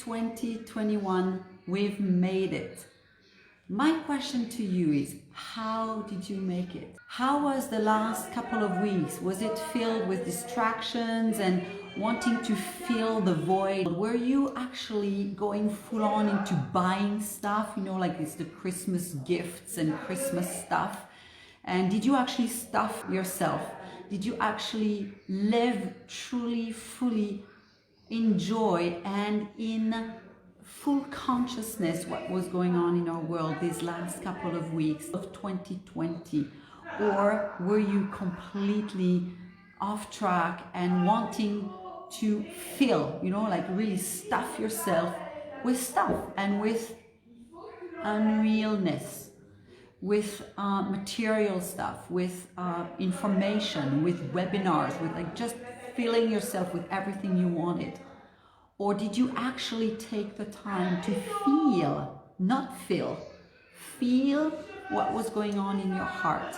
2021, we've made it. My question to you is, how did you make it? How was the last couple of weeks? Was it filled with distractions and wanting to fill the void? Were you actually going full on into buying stuff, you know, like it's the Christmas gifts and Christmas stuff? And did you actually stuff yourself? Did you actually live truly, fully in joy and in full consciousness what was going on in our world these last couple of weeks of 2020? Or were you completely off track and wanting to fill, you know, like really stuff yourself with stuff and with unrealness, with material stuff, with information, with webinars, with like just filling yourself with everything you wanted? Or did you actually take the time to feel, not fill, feel what was going on in your heart?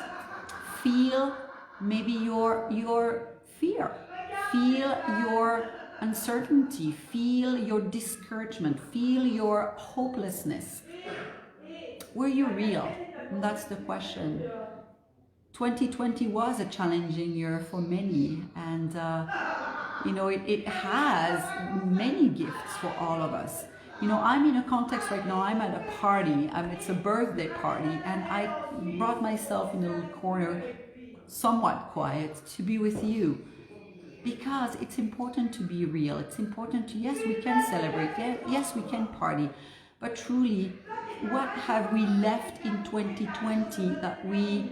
Feel maybe your fear, feel your uncertainty, feel your discouragement, feel your hopelessness. Were you real? And that's the question. 2020 was a challenging year for many, and you know, it has many gifts for all of us. You know, I'm in a context right now, I'm at a party, it's a birthday party, and I brought myself in a little corner, somewhat quiet, to be with you. Because it's important to be real, it's important to, yes, we can celebrate, yes, we can party, but truly, what have we left in 2020 that we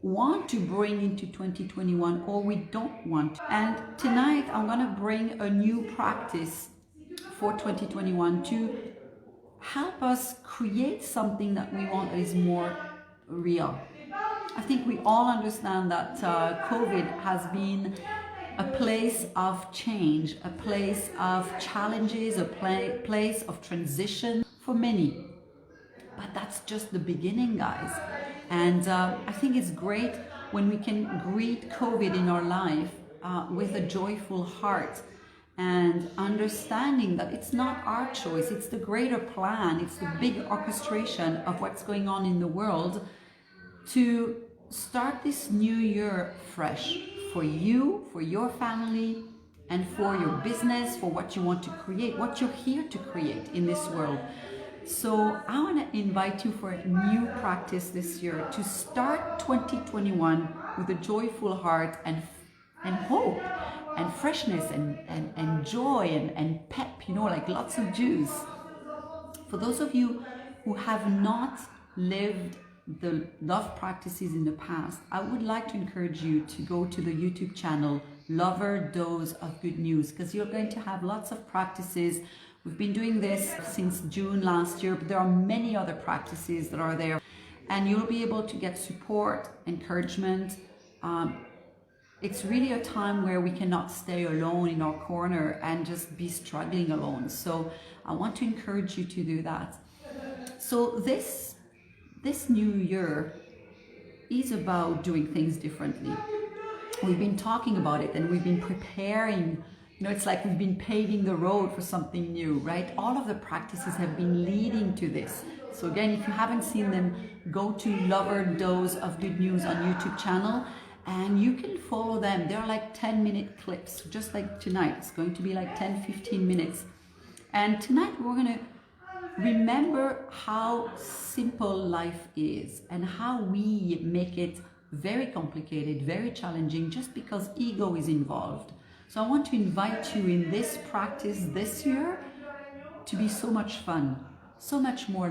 want to bring into 2021 or we don't want? And tonight I'm going to bring a new practice for 2021 to help us create something that we want that is more real. I think we all understand that COVID has been a place of change, a place of challenges, a place of transition for many. But that's just the beginning, guys. And I think it's great when we can greet COVID in our life with a joyful heart and understanding that it's not our choice, it's the greater plan, it's the big orchestration of what's going on in the world to start this new year fresh for you, for your family, and for your business, for what you want to create, what you're here to create in this world. So I want to invite you for a new practice this year to start 2021 with a joyful heart and hope and freshness and joy and pep, you know, like lots of juice. For those of you who have not lived the love practices in the past, I would like to encourage you to go to the YouTube channel Lover Dose of Good News, because you're going to have lots of practices. We've been doing this since June last year, but there are many other practices that are there, and you'll be able to get support, encouragement. It's really a time where we cannot stay alone in our corner and just be struggling alone. So I want to encourage you to do that. So this new year is about doing things differently. We've been talking about it and we've been preparing. You know, it's like we've been paving the road for something new, right? All of the practices have been leading to this. So again, if you haven't seen them, go to Lover Dose of Good News on YouTube channel and you can follow them. They're like 10-minute clips, just like tonight. It's going to be like 10-15 minutes. And tonight we're going to remember how simple life is and how we make it very complicated, very challenging, just because ego is involved. So I want to invite you in this practice this year to be so much fun, so much more,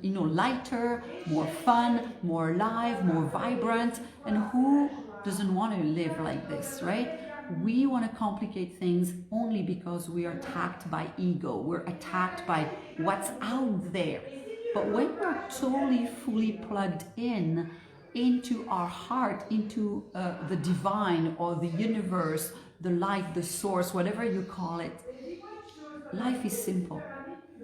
you know, lighter, more fun, more alive, more vibrant. And who doesn't want to live like this, right? We want to complicate things only because we are attacked by ego. We're attacked by what's out there. But when we're totally, fully plugged in into our heart, into the divine or the universe, the light, the source, whatever you call it, life is simple.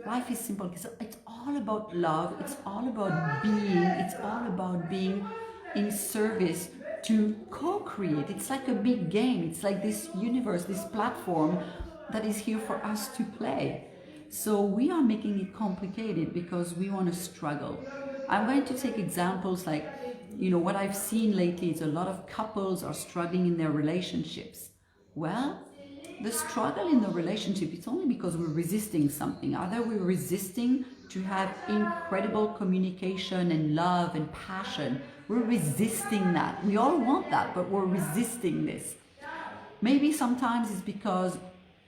Life is simple because it's all about love. It's all about being. It's all about being in service to co-create. It's like a big game. It's like this universe, this platform that is here for us to play. So we are making it complicated because we want to struggle. I'm going to take examples like, what I've seen lately is a lot of couples are struggling in their relationships. Well, the struggle in the relationship, it's only because we're resisting something. Either we're resisting to have incredible communication and love and passion. We're resisting that. We all want that, but we're resisting this. Maybe sometimes it's because,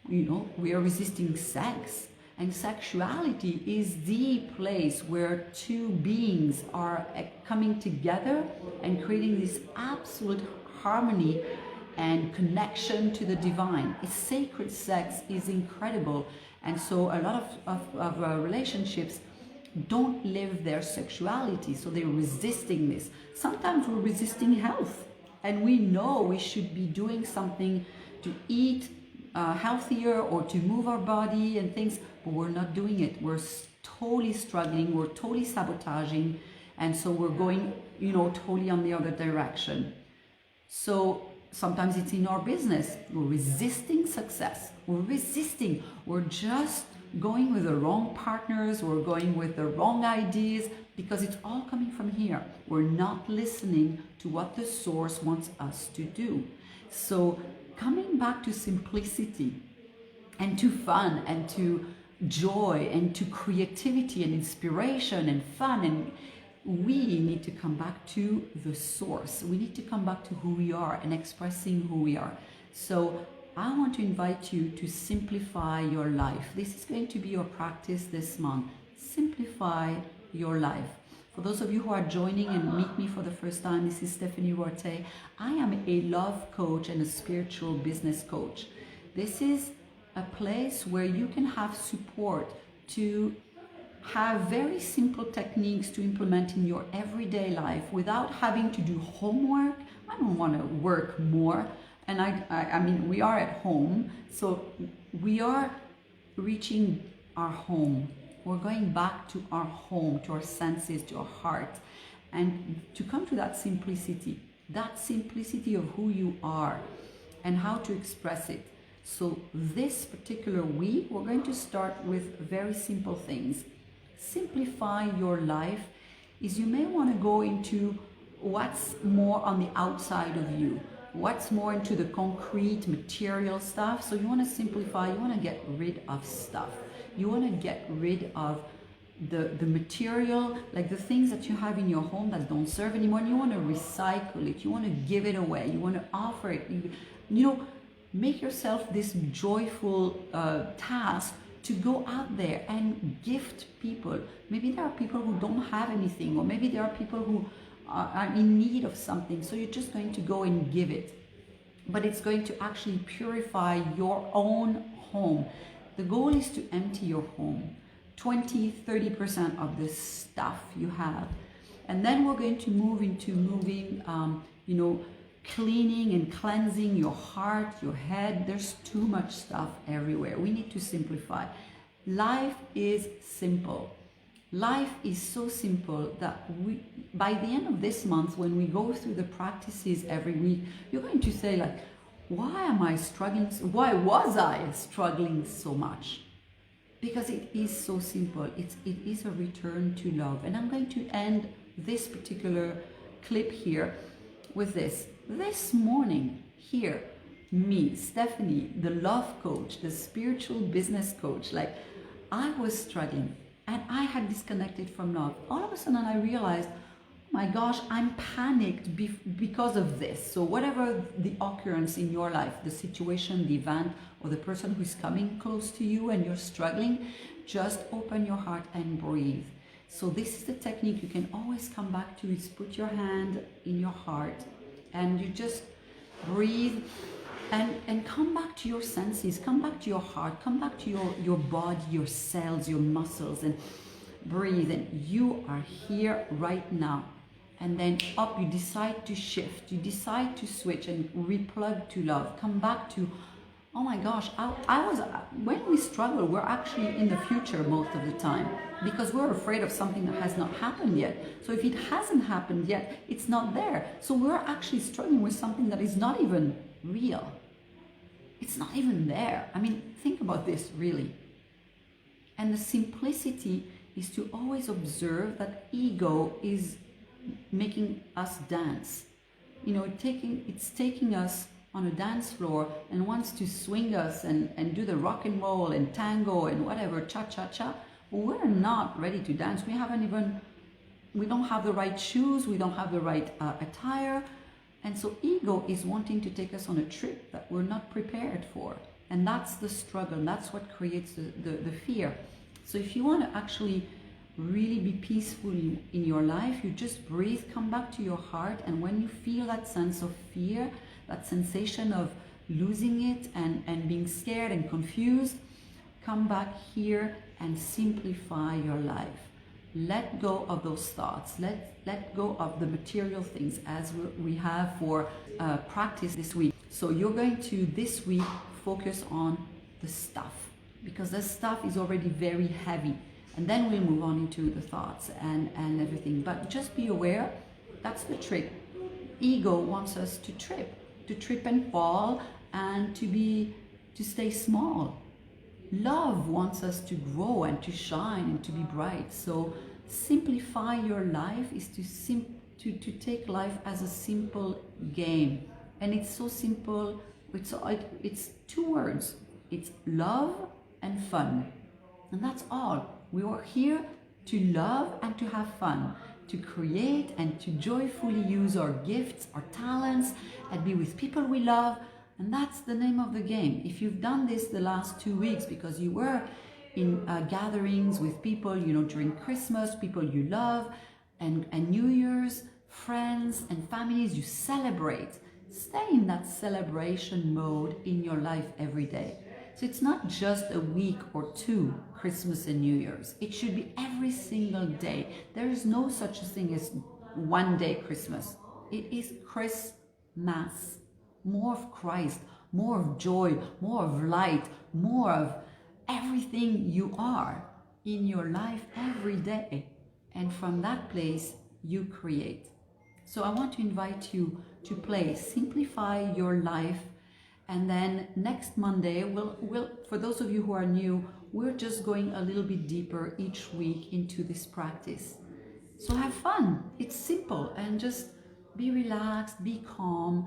we are resisting sex. And sexuality is the place where two beings are coming together and creating this absolute harmony and connection to the divine. A sacred sex is incredible. And so a lot of relationships don't live their sexuality, so they're resisting this. Sometimes we're resisting health, and we know we should be doing something to eat healthier or to move our body and things, but we're not doing it. We're totally struggling, we're totally sabotaging, and so we're going, totally on the other direction. So sometimes it's in our business. We're resisting success. We're just going with the wrong partners. We're going with the wrong ideas because it's all coming from here. We're not listening to what the source wants us to do. So coming back to simplicity and to fun and to joy and to creativity and inspiration and fun, and we need to come back to the source. We need to come back to who we are and expressing who we are. So I want to invite you to simplify your life. This is going to be your practice this month. Simplify your life. For those of you who are joining and meet me for the first time, this is Stéphanie Rottet. I am a love coach and a spiritual business coach. This is a place where you can have support to have very simple techniques to implement in your everyday life without having to do homework. I don't want to work more. And I mean, we are at home, so we are reaching our home. We're going back to our home, to our senses, to our heart, and to come to that simplicity of who you are and how to express it. So this particular week, we're going to start with very simple things. Simplify your life is you may want to go into what's more on the outside of you, what's more into the concrete material stuff. So you want to simplify, you want to get rid of stuff. You want to get rid of the material, like the things that you have in your home that don't serve anymore. You want to recycle it. You want to give it away. You want to offer it. Make yourself this joyful task to go out there and gift people. Maybe there are people who don't have anything, or maybe there are people who are in need of something. So you're just going to go and give it. But it's going to actually purify your own home. The goal is to empty your home, 20-30% of the stuff you have. And then we're going to move into cleaning and cleansing your heart, your head. There's too much stuff everywhere. We need to simplify. Life is simple. Life is so simple that by the end of this month, when we go through the practices every week, you're going to say like, why am I struggling? Why was I struggling so much? Because it is so simple. It is a return to love. And I'm going to end this particular clip here with this. This morning here, me, Stephanie, the love coach, the spiritual business coach, like I was struggling and I had disconnected from love. All of a sudden I realized, oh my gosh, I'm panicked because of this. So whatever the occurrence in your life, the situation, the event, or the person who's coming close to you and you're struggling, just open your heart and breathe. So this is the technique you can always come back to, is put your hand in your heart and you just breathe and come back to your senses, come back to your heart, come back to your body, your cells, your muscles, and breathe. And you are here right now. And then up, you decide to shift, you decide to switch and replug to love. Come back to, oh my gosh, when we struggle, we're actually in the future most of the time because we're afraid of something that has not happened yet. So if it hasn't happened yet, it's not there. So we're actually struggling with something that is not even real. It's not even there. I mean, think about this really. And the simplicity is to always observe that ego is making us dance. You know, it's taking us on a dance floor and wants to swing us and do the rock and roll and tango and whatever, cha-cha-cha. We're not ready to dance. We don't have the right shoes, we don't have the right attire. And so ego is wanting to take us on a trip that we're not prepared for. And that's the struggle, that's what creates the fear. So if you want to actually really be peaceful in your life, you just breathe, come back to your heart, and when you feel that sense of fear, that sensation of losing it and being scared and confused, come back here and simplify your life. Let go of those thoughts, let go of the material things, as we have for practice this week. So you're going to this week focus on the stuff, because the stuff is already very heavy. And then we'll move on into the thoughts and everything. But just be aware, that's the trick. Ego wants us to trip and fall, and to stay small. Love wants us to grow and to shine and to be bright. So simplify your life is to take life as a simple game. And it's so simple, it's two words. It's love and fun. And that's all. We are here to love and to have fun, to create and to joyfully use our gifts, our talents, and be with people we love. And that's the name of the game. If you've done this the last 2 weeks because you were in gatherings with people, you know, during Christmas, people you love, and New Year's, friends and families you celebrate, stay in that celebration mode in your life every day. So it's not just a week or two, Christmas and New Year's. It should be every single day. There is no such a thing as one day Christmas. It is Christmas. More of Christ, more of joy, more of light, more of everything you are in your life every day. And from that place, you create. So I want to invite you to play Simplify Your Life. And then next Monday, we'll for those of you who are new, we're just going a little bit deeper each week into this practice. So have fun. It's simple, and just be relaxed, be calm.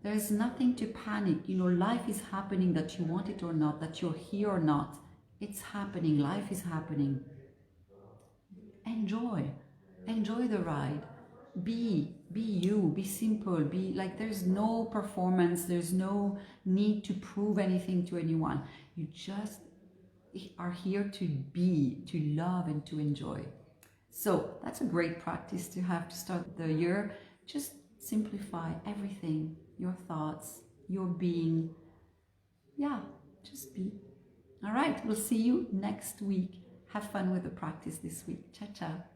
There's nothing to panic. You know, life is happening, that you want it or not, that you're here or not. It's happening. Life is happening. Enjoy the ride. Be you, be simple, be like, there's no performance, there's no need to prove anything to anyone. You just are here to be, to love and to enjoy. So that's a great practice to have to start the year. Just simplify everything, your thoughts, your being. Yeah, just be. All right, we'll see you next week. Have fun with the practice this week. Ciao, ciao.